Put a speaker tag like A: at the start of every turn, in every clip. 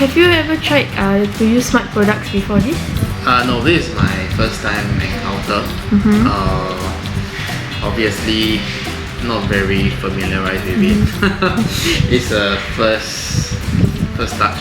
A: have you ever tried to use smart products before this?
B: No, this is my first time encounter. Obviously, not very familiarized with it. It's a first touch.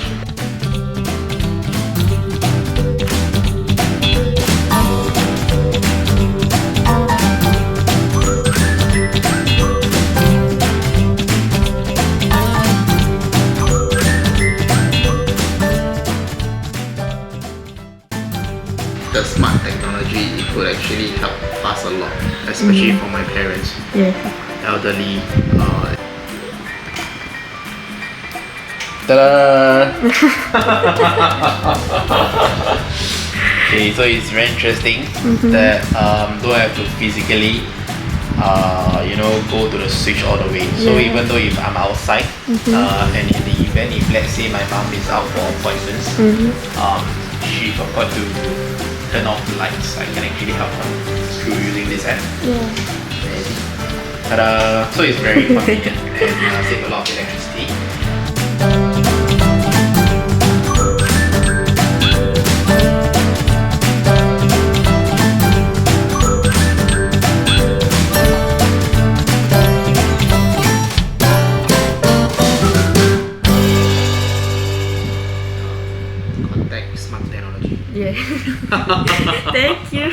B: The smart technology, it could actually help us a lot, especially for my parents, elderly. Ta-da! Okay, so it's very interesting that don't have to physically go to the switch all the way. So even though if I'm outside and in the event if let's say my mom is out for appointments, she forgot to turn off the lights, I can actually help her through using this app. Ta-da! So it's very convenient and save a lot of electricity. Contact smart technology.
A: Yeah. Thank you.